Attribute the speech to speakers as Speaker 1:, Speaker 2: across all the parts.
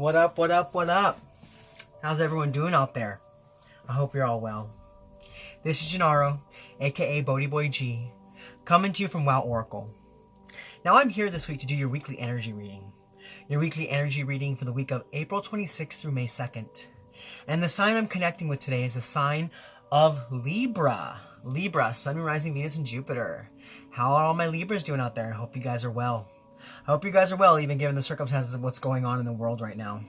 Speaker 1: What up, what up, what up? How's everyone doing out there? I hope you're all well. This is Gennaro, aka BhodiBoy G, coming to you from Wow Oracle. Now I'm here this week to do your weekly energy reading. Your weekly energy reading for the week of April 26th through May 2nd. And the sign I'm connecting with today is the sign of Libra. Libra, Sun, Moon, Rising, Venus, and Jupiter. How are all my Libras doing out there? I hope you guys are well. I hope you guys are well, even given the circumstances of what's going on in the world right now.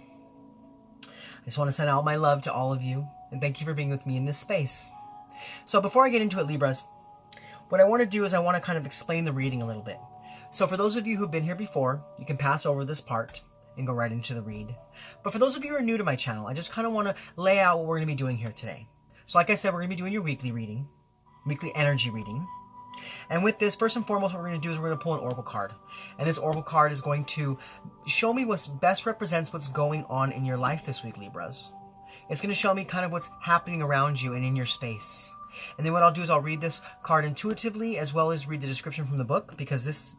Speaker 1: I just want to send out my love to all of you, and thank you for being with me in this space. So before I get into it, Libras, what I want to do is I want to kind of explain the reading a little bit. So for those of you who've been here before, you can pass over this part and go right into the read. But for those of you who are new to my channel, I just kind of want to lay out what we're going to be doing here today. So like I said, we're going to be doing your weekly reading, weekly energy reading. And with this, first and foremost, what we're going to do is we're going to pull an oracle card. And this oracle card is going to show me what best represents what's going on in your life this week, Libras. It's going to show me kind of what's happening around you and in your space. And then what I'll do is I'll read this card intuitively, as well as read the description from the book, because this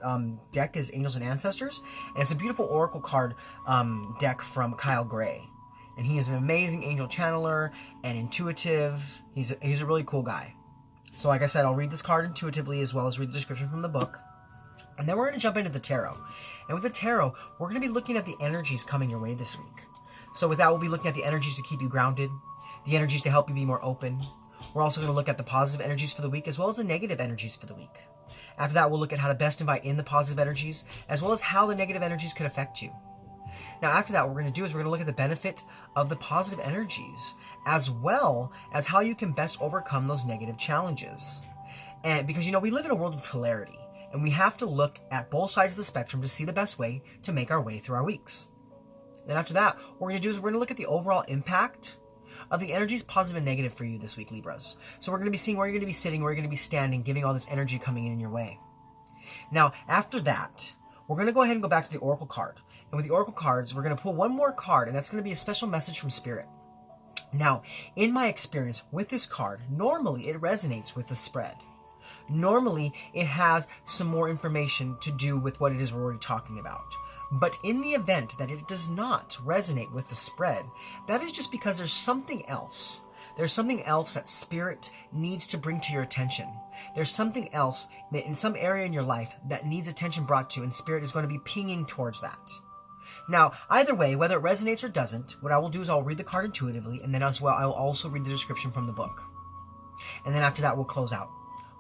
Speaker 1: deck is Angels and Ancestors. And it's a beautiful oracle card deck from Kyle Gray. And he is an amazing angel channeler and intuitive. He's a really cool guy. So like I said, I'll read this card intuitively as well as read the description from the book. And then we're going to jump into the tarot. And with the tarot, we're going to be looking at the energies coming your way this week. So with that, we'll be looking at the energies to keep you grounded, the energies to help you be more open. We're also going to look at the positive energies for the week as well as the negative energies for the week. After that, we'll look at how to best invite in the positive energies as well as how the negative energies could affect you. Now, after that, what we're going to do is we're going to look at the benefit of the positive energies, as well as how you can best overcome those negative challenges. And because, we live in a world of polarity, and we have to look at both sides of the spectrum to see the best way to make our way through our weeks. Then after that, what we're going to do is we're going to look at the overall impact of the energies, positive and negative, for you this week, Libras. So we're going to be seeing where you're going to be sitting, where you're going to be standing, giving all this energy coming in your way. Now, after that, we're going to go ahead and go back to the oracle card. And with the oracle cards, we're going to pull one more card, and that's going to be a special message from Spirit. Now, in my experience with this card, normally it resonates with the spread. Normally, it has some more information to do with what it is we're already talking about. But in the event that it does not resonate with the spread, that is just because there's something else. There's something else that Spirit needs to bring to your attention. There's something else that in some area in your life that needs attention brought to, and Spirit is going to be pinging towards that. Now, either way, whether it resonates or doesn't, what I will do is I'll read the card intuitively, and then as well, I will also read the description from the book. And then after that, we'll close out.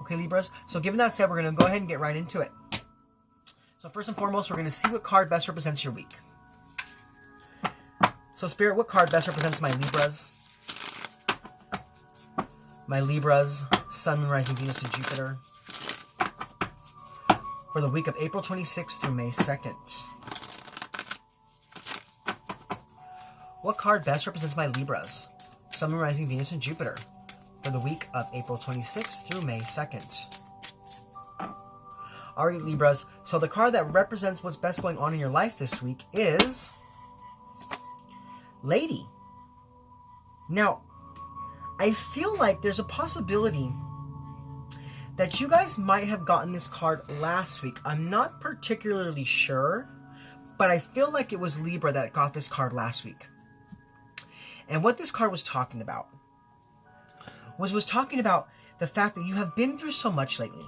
Speaker 1: Okay, Libras? So given that said, we're going to go ahead and get right into it. So first and foremost, we're going to see what card best represents your week. So Spirit, what card best represents my Libras? My Libras, Sun, Moon, Rising, Venus, and Jupiter. For the week of April 26th through May 2nd. What card best represents my Libras, Sun, Moon, Rising, Venus, and Jupiter for the week of April 26th through May 2nd? Alright, Libras, so the card that represents what's best going on in your life this week is Lady. Now, I feel like there's a possibility that you guys might have gotten this card last week. I'm not particularly sure, but I feel like it was Libra that got this card last week. And what this card was talking about was talking about the fact that you have been through so much lately.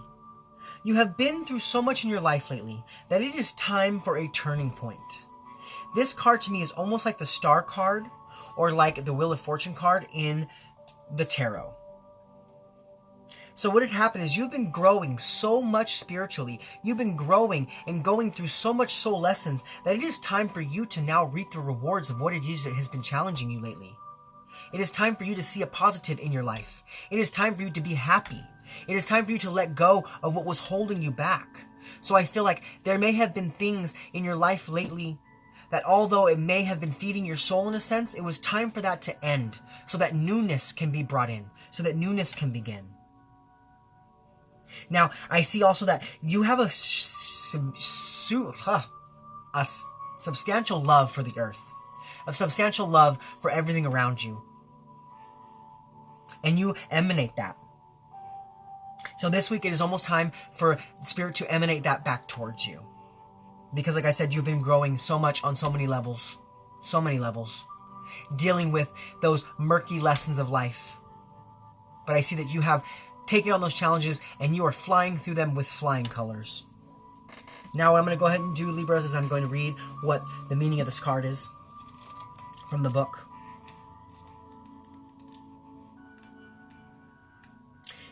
Speaker 1: You have been through so much in your life lately that it is time for a turning point. This card to me is almost like the Star card or like the Wheel of Fortune card in the tarot. So what had happened is you've been growing so much spiritually. You've been growing and going through so much soul lessons that it is time for you to now reap the rewards of what it is that has been challenging you lately. It is time for you to see a positive in your life. It is time for you to be happy. It is time for you to let go of what was holding you back. So I feel like there may have been things in your life lately that although it may have been feeding your soul in a sense, it was time for that to end so that newness can be brought in, so that newness can begin. Now, I see also that you have a substantial love for the earth, a substantial love for everything around you. And you emanate that. So this week it is almost time for Spirit to emanate that back towards you. Because like I said, you've been growing so much on so many levels, So many levels. Dealing with those murky lessons of life. But I see that you have taken on those challenges and you are flying through them with flying colors. Now what I'm going to go ahead and do, Libras, is I'm going to read what the meaning of this card is from the book.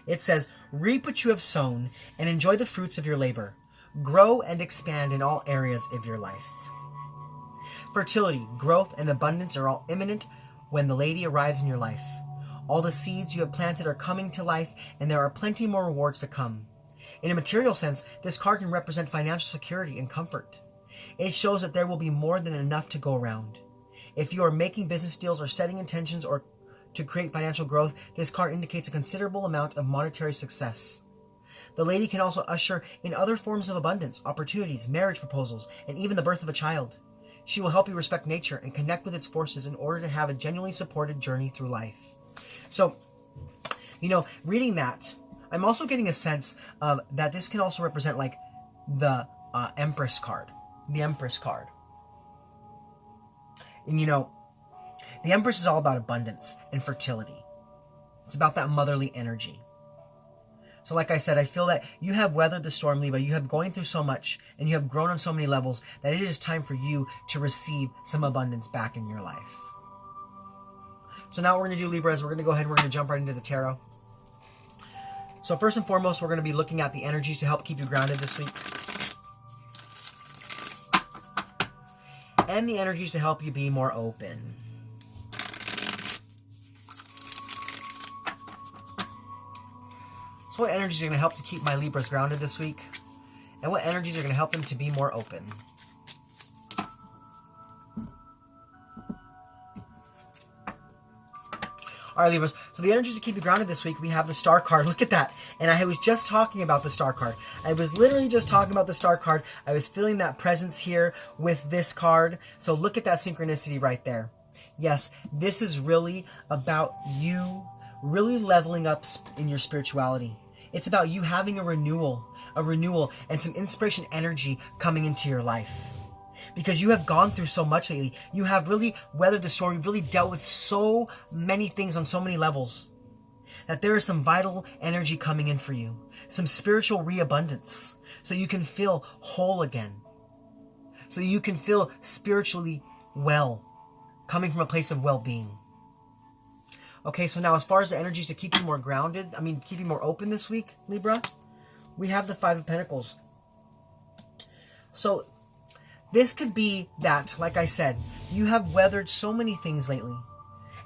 Speaker 1: It says, reap what you have sown and enjoy the fruits of your labor. Grow and expand in all areas of your life. Fertility, growth, and abundance are all imminent when the lady arrives in your life. All the seeds you have planted are coming to life, and there are plenty more rewards to come. In a material sense, this card can represent financial security and comfort. It shows that there will be more than enough to go around. If you are making business deals or setting intentions or to create financial growth, this card indicates a considerable amount of monetary success. The lady can also usher in other forms of abundance, opportunities, marriage proposals, and even the birth of a child. She will help you respect nature and connect with its forces in order to have a genuinely supported journey through life. So, reading that, I'm also getting a sense of that this can also represent like the Empress card. The Empress card. And the Empress is all about abundance and fertility. It's about that motherly energy. So like I said, I feel that you have weathered the storm, Libra. You have going through so much and you have grown on so many levels that it is time for you to receive some abundance back in your life. So now what we're going to do, Libra, is we're going to go ahead and we're going to jump right into the tarot. So first and foremost, we're going to be looking at the energies to help keep you grounded this week. And the energies to help you be more open. So what energies are going to help to keep my Libras grounded this week? And what energies are going to help them to be more open? All right, Libras. So the energies to keep you grounded this week, we have the Star card. Look at that. And I was just talking about the Star card. I was literally just talking about the Star card. I was feeling that presence here with this card. So look at that synchronicity right there. Yes, this is really about you really leveling up in your spirituality. It's about you having a renewal, and some inspiration energy coming into your life. Because you have gone through so much lately. You have really weathered the storm. You've really dealt with so many things on so many levels. That there is some vital energy coming in for you. Some spiritual reabundance. So you can feel whole again. So you can feel spiritually well. Coming from a place of well-being. Okay, so now as far as the energies to keep you more grounded, keep you more open this week, Libra, we have the Five of Pentacles. So this could be that, like I said, you have weathered so many things lately.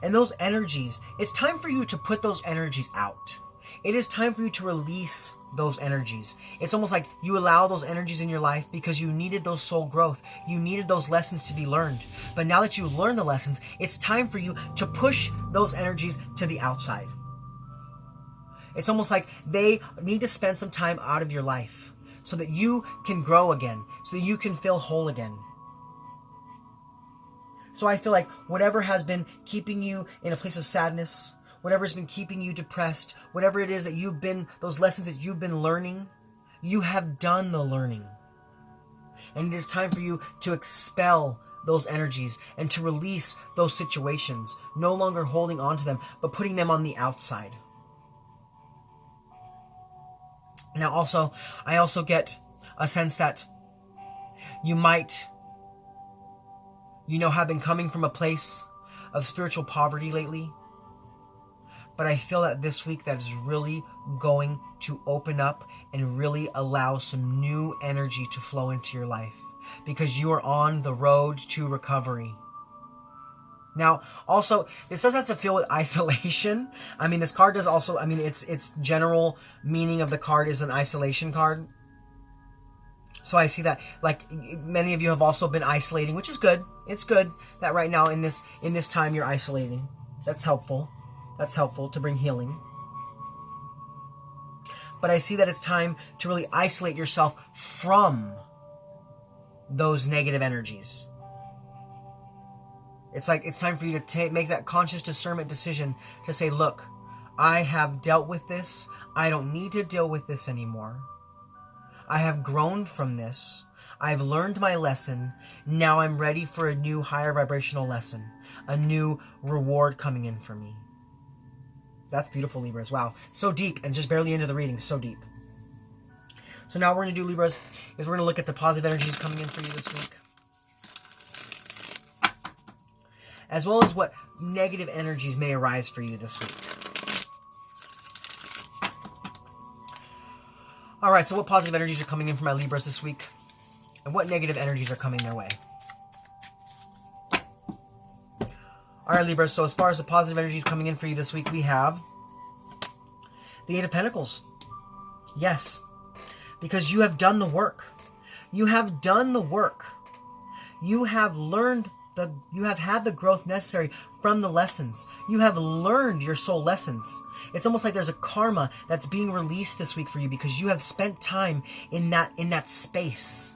Speaker 1: And those energies, it's time for you to put those energies out. It is time for you to release those energies. It's almost like you allow those energies in your life because you needed those soul growth. You needed those lessons to be learned. But now that you've learned the lessons, it's time for you to push those energies to the outside. It's almost like they need to spend some time out of your life so that you can grow again, so that you can feel whole again. So I feel like whatever has been keeping you in a place of sadness, whatever's been keeping you depressed, whatever it is that those lessons that you've been learning, you have done the learning. And it is time for you to expel those energies and to release those situations, no longer holding on to them, but putting them on the outside. Now I also get a sense that you might, have been coming from a place of spiritual poverty lately. But I feel that this week that is really going to open up and really allow some new energy to flow into your life. Because you are on the road to recovery. Now, also, this does have to feel with isolation. This card does also, its general meaning of the card is an isolation card. So I see that, like, many of you have also been isolating, which is good. It's good that right now in this time you're isolating. That's helpful. That's helpful to bring healing. But I see that it's time to really isolate yourself from those negative energies. It's like it's time for you to make that conscious discernment decision to say, look, I have dealt with this. I don't need to deal with this anymore. I have grown from this. I've learned my lesson. Now I'm ready for a new higher vibrational lesson, a new reward coming in for me. That's beautiful, Libras. Wow. So deep and just barely into the reading. So deep. So now what we're going to do, Libras, is we're going to look at the positive energies coming in for you this week, as well as what negative energies may arise for you this week. All right, so what positive energies are coming in for my Libras this week, and what negative energies are coming their way? All right, Libras, so as far as the positive energies coming in for you this week, we have the Eight of Pentacles. Yes, because you have done the work. You have done the work. You have learned you have had the growth necessary from the lessons. You have learned your soul lessons. It's almost like there's a karma that's being released this week for you because you have spent time in that space.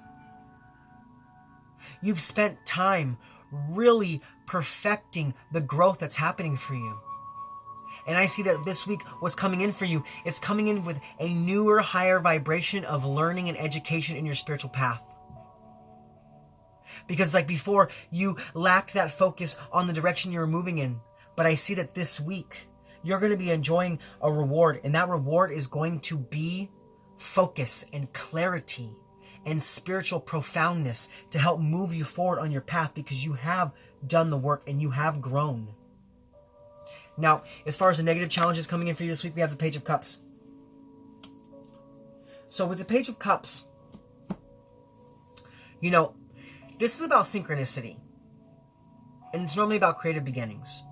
Speaker 1: You've spent time really perfecting the growth that's happening for you. And I see that this week, what's coming in for you, it's coming in with a newer, higher vibration of learning and education in your spiritual path. Because like before, you lacked that focus on the direction you were moving in. But I see that this week, you're going to be enjoying a reward. And that reward is going to be focus and clarity and spiritual profoundness to help move you forward on your path, because you have done the work and you have grown. Now, as far as the negative challenges coming in for you this week, we have the Page of Cups. So with the Page of Cups, this is about synchronicity. And it's normally about creative beginnings.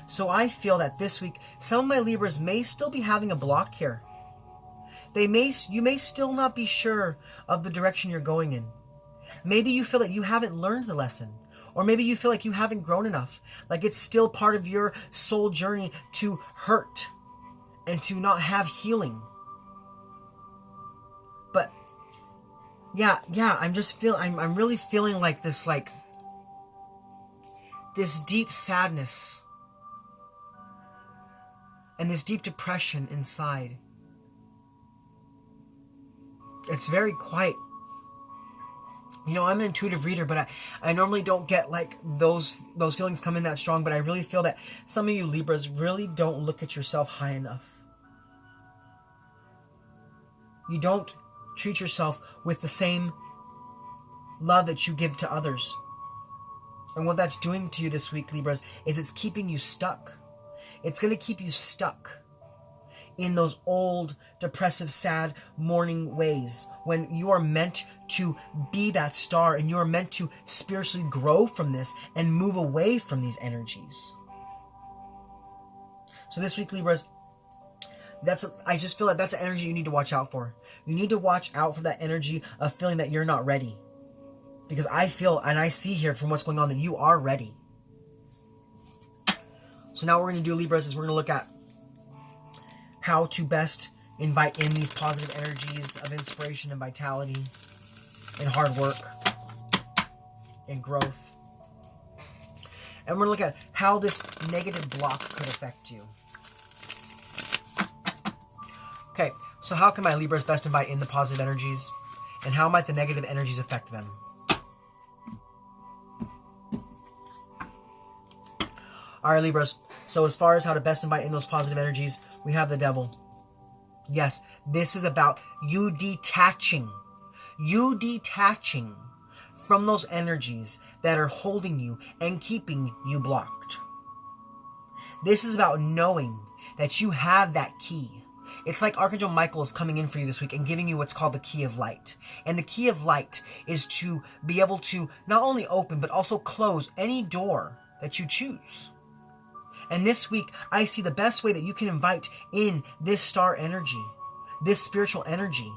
Speaker 1: So I feel that this week, some of my Libras may still be having a block here. You may still not be sure of the direction you're going in. Maybe you feel that you haven't learned the lesson. Or maybe you feel like you haven't grown enough. Like it's still part of your soul journey to hurt and to not have healing. But yeah, I'm really feeling like this deep sadness and this deep depression inside. It's very quiet. I'm an intuitive reader, but I normally don't get like those feelings come in that strong, but I really feel that some of you Libras really don't look at yourself high enough. You don't treat yourself with the same love that you give to others. And what that's doing to you this week, Libras, is it's keeping you stuck. It's going to keep you stuck in those old, depressive, sad, mourning ways when you are meant to be that star and you are meant to spiritually grow from this and move away from these energies. So this week, Libras, I just feel like that's an energy you need to watch out for. You need to watch out for that energy of feeling that you're not ready. Because I feel and I see here from what's going on that you are ready. So now what we're going to do, Libras, is we're going to look at how to best invite in these positive energies of inspiration and vitality and hard work and growth. And we're going to look at how this negative block could affect you. Okay, so how can my Libras best invite in the positive energies? And how might the negative energies affect them? Alright, Libras, so as far as how to best invite in those positive energies, we have the Devil. Yes, this is about you detaching from those energies that are holding you and keeping you blocked. This is about knowing that you have that key. It's like Archangel Michael is coming in for you this week and giving you what's called the key of light. And the key of light is to be able to not only open but also close any door that you choose. And this week, I see the best way that you can invite in this star energy, this spiritual energy,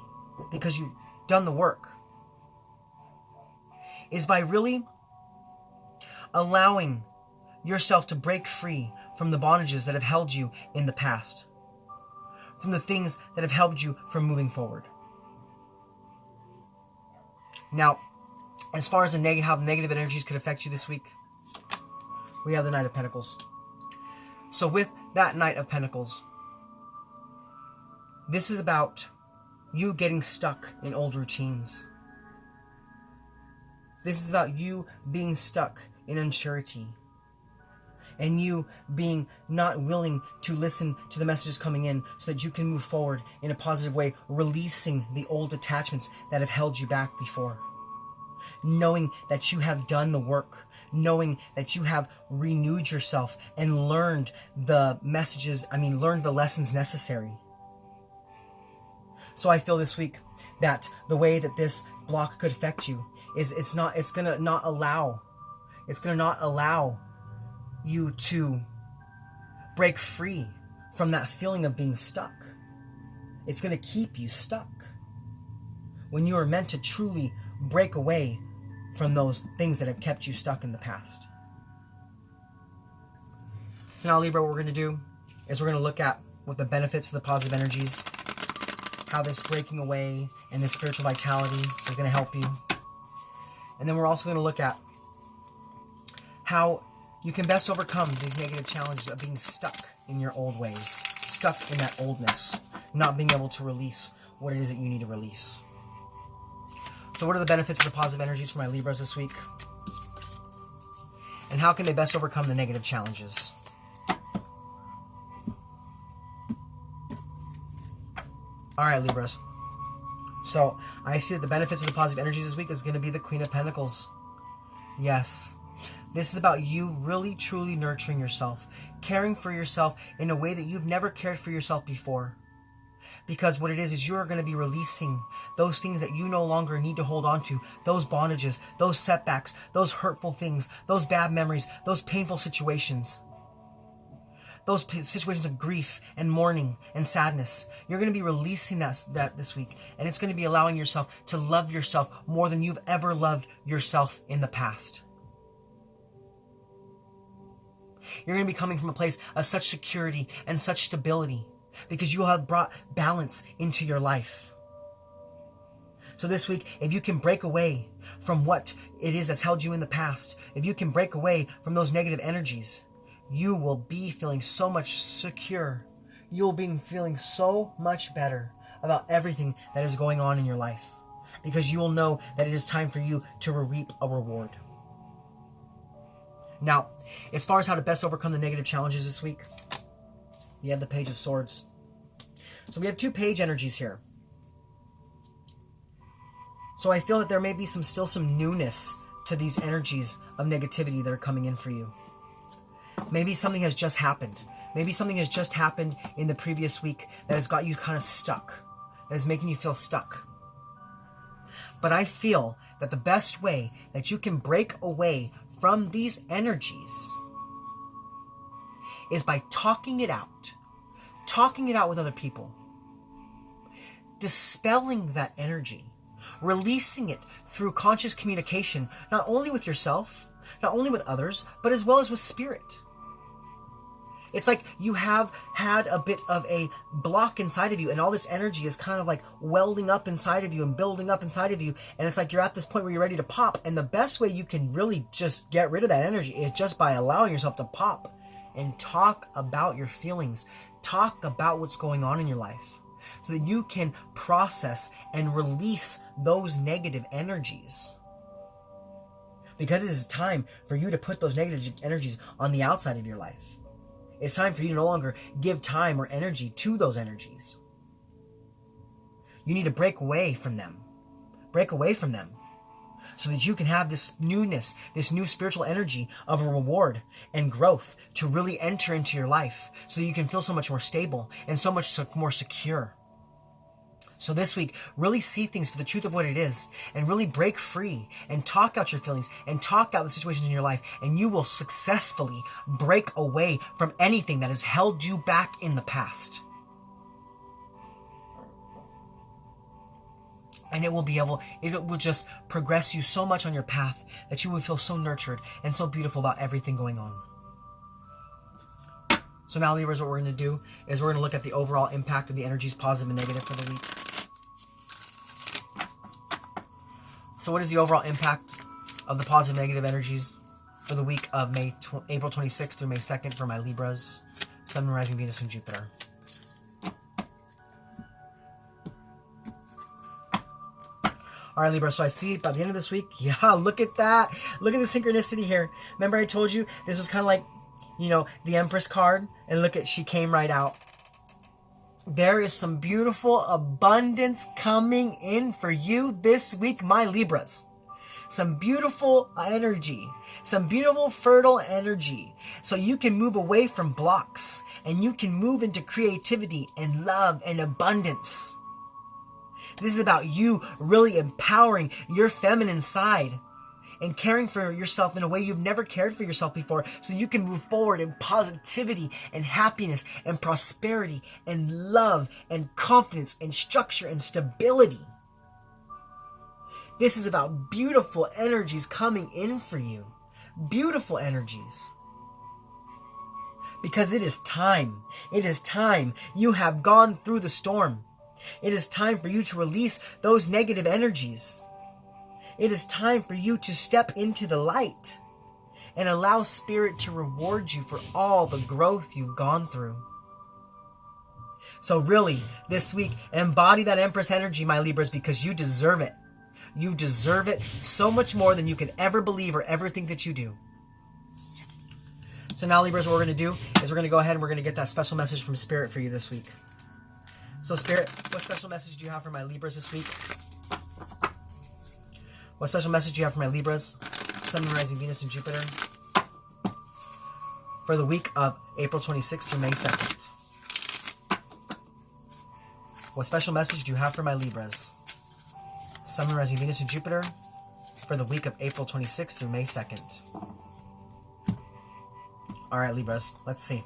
Speaker 1: because you've done the work, is by really allowing yourself to break free from the bondages that have held you in the past, from the things that have held you from moving forward. Now, as far as how the negative energies could affect you this week, we have the Knight of Pentacles. So with that Knight of Pentacles, this is about you getting stuck in old routines. This is about you being stuck in uncertainty. And you being not willing to listen to the messages coming in so that you can move forward in a positive way, releasing the old attachments that have held you back before. Knowing that you have done the work, knowing that you have renewed yourself and learned the learned the lessons necessary. So I feel this week that the way that this block could affect you is it's gonna not allow you to break free from that feeling of being stuck. It's going to keep you stuck when you are meant to truly break away from those things that have kept you stuck in the past. Now, Libra, what we're going to do is we're going to look at what the benefits of the positive energies, how this breaking away and this spiritual vitality is going to help you. And then we're also going to look at how you can best overcome these negative challenges of being stuck in your old ways, stuck in that oldness, not being able to release what it is that you need to release. So what are the benefits of the positive energies for my Libras this week? And how can they best overcome the negative challenges? All right, Libras. So I see that the benefits of the positive energies this week is going to be the Queen of Pentacles. Yes. This is about you really, truly nurturing yourself, caring for yourself in a way that you've never cared for yourself before. Because what it is you're going to be releasing those things that you no longer need to hold on to, those bondages, those setbacks, those hurtful things, those bad memories, those painful situations, those situations of grief and mourning and sadness. You're going to be releasing that this week, and it's going to be allowing yourself to love yourself more than you've ever loved yourself in the past. You're going to be coming from a place of such security and such stability because you have brought balance into your life. So this week, if you can break away from what it is that's held you in the past, if you can break away from those negative energies, you will be feeling so much secure. You'll be feeling so much better about everything that is going on in your life because you will know that it is time for you to reap a reward. Now, as far as how to best overcome the negative challenges this week, you have the Page of Swords. So we have two page energies here. So I feel that there may be still some newness to these energies of negativity that are coming in for you. Maybe something has just happened. Maybe something has just happened in the previous week that has got you kind of stuck, that is making you feel stuck. But I feel that the best way that you can break away from these energies is by talking it out with other people, dispelling that energy, releasing it through conscious communication, not only with yourself, not only with others, but as well as with spirit. It's like you have had a bit of a block inside of you, and all this energy is kind of like welding up inside of you and building up inside of you, and it's like you're at this point where you're ready to pop, and the best way you can really just get rid of that energy is just by allowing yourself to pop and talk about your feelings, talk about what's going on in your life, so that you can process and release those negative energies. Because it is time for you to put those negative energies on the outside of your life. It's time for you to no longer give time or energy to those energies. You need to break away from them. Break away from them so that you can have this newness, this new spiritual energy of a reward and growth to really enter into your life so that you can feel so much more stable and so much more secure. So this week, really see things for the truth of what it is and really break free and talk out your feelings and talk out the situations in your life, and you will successfully break away from anything that has held you back in the past. And it will just progress you so much on your path that you will feel so nurtured and so beautiful about everything going on. So now, Libras, what we're going to do is we're going to look at the overall impact of the energies, positive and negative, for the week. So what is the overall impact of the positive and negative energies for the week of April 26th through May 2nd for my Libras, Sun, Moon, Rising, Venus, and Jupiter? All right, Libra, so I see by the end of this week, yeah, look at that. Look at the synchronicity here. Remember I told you this was kind of like, you know, the Empress card? And look at, she came right out. There is some beautiful abundance coming in for you this week, my Libras. Some beautiful energy. Some beautiful fertile energy. So you can move away from blocks. And you can move into creativity and love and abundance. This is about you really empowering your feminine side and caring for yourself in a way you've never cared for yourself before, so you can move forward in positivity and happiness and prosperity and love and confidence and structure and stability. This is about beautiful energies coming in for you. Beautiful energies. Because it is time. It is time. You have gone through the storm. It is time for you to release those negative energies. It is time for you to step into the light and allow Spirit to reward you for all the growth you've gone through. So really, this week, embody that Empress energy, my Libras, because you deserve it. You deserve it so much more than you could ever believe or ever think that you do. So now, Libras, what we're going to do is we're going to go ahead and we're going to get that special message from Spirit for you this week. So Spirit, what special message do you have for my Libras this week? What special message do you have for my Libras, Sun, Moon, Rising, Venus, and Jupiter for the week of April 26th through May 2nd? What special message do you have for my Libras, Sun, Moon, Rising, Venus, and Jupiter for the week of April 26th through May 2nd? All right, Libras, let's see.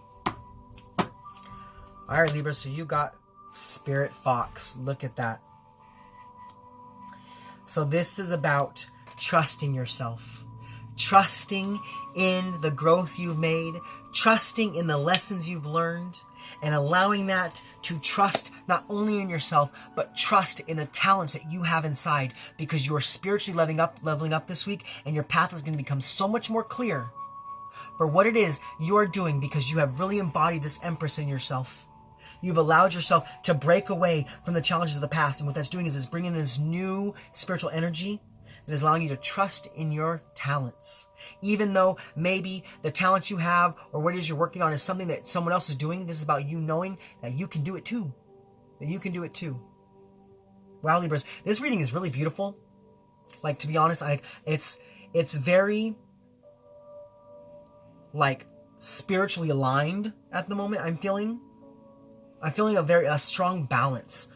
Speaker 1: All right, Libras, so you got Spirit Fox. Look at that. So this is about trusting yourself, trusting in the growth you've made, trusting in the lessons you've learned, and allowing that to trust not only in yourself, but trust in the talents that you have inside, because you are spiritually leveling up this week, and your path is going to become so much more clear for what it is you are doing, because you have really embodied this Empress in yourself. You've allowed yourself to break away from the challenges of the past. And what that's doing is bringing this new spiritual energy that is allowing you to trust in your talents. Even though maybe the talents you have or what it is you're working on is something that someone else is doing, this is about you knowing that you can do it too. That you can do it too. Wow, Libras, this reading is really beautiful. Like, to be honest, it's very, like, spiritually aligned at the moment, I'm feeling a strong balance.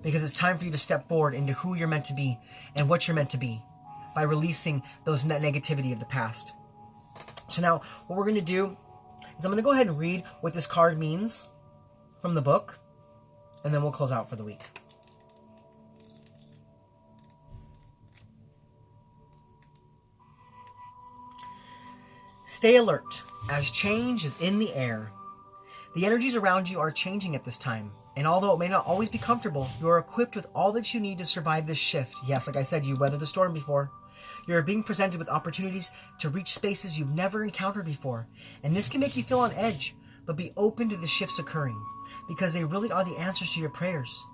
Speaker 1: Because it's time for you to step forward into who you're meant to be and what you're meant to be by releasing those negativity of the past. So now what we're going to do is I'm going to go ahead and read what this card means from the book, and then we'll close out for the week. Stay alert, as change is in the air. The energies around you are changing at this time, and although it may not always be comfortable, you are equipped with all that you need to survive this shift. Yes, like I said, you've weathered the storm before. You are being presented with opportunities to reach spaces you've never encountered before, and this can make you feel on edge, but be open to the shifts occurring, because they really are the answers to your prayers.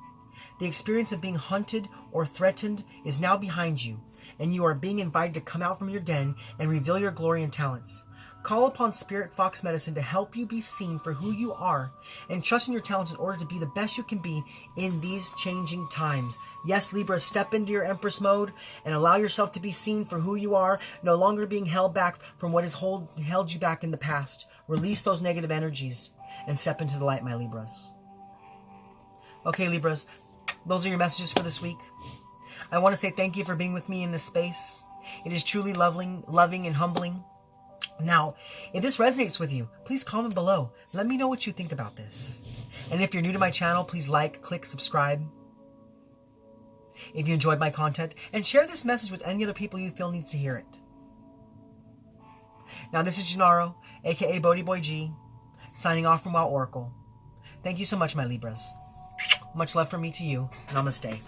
Speaker 1: The experience of being hunted or threatened is now behind you, and you are being invited to come out from your den and reveal your glory and talents. Call upon Spirit Fox Medicine to help you be seen for who you are, and trust in your talents in order to be the best you can be in these changing times. Yes, Libra, step into your Empress mode and allow yourself to be seen for who you are, no longer being held back from what has held you back in the past. Release those negative energies and step into the light, my Libras. Okay, Libras, those are your messages for this week. I want to say thank you for being with me in this space. It is truly loving and humbling. Now, if this resonates with you, please comment below. Let me know what you think about this. And if you're new to my channel, please like, click, subscribe. If you enjoyed my content, and share this message with any other people you feel needs to hear it. Now, this is Gennaro, aka BhodiBoy G, signing off from Wow Oracle. Thank you so much, my Libras. Much love from me to you. Namaste.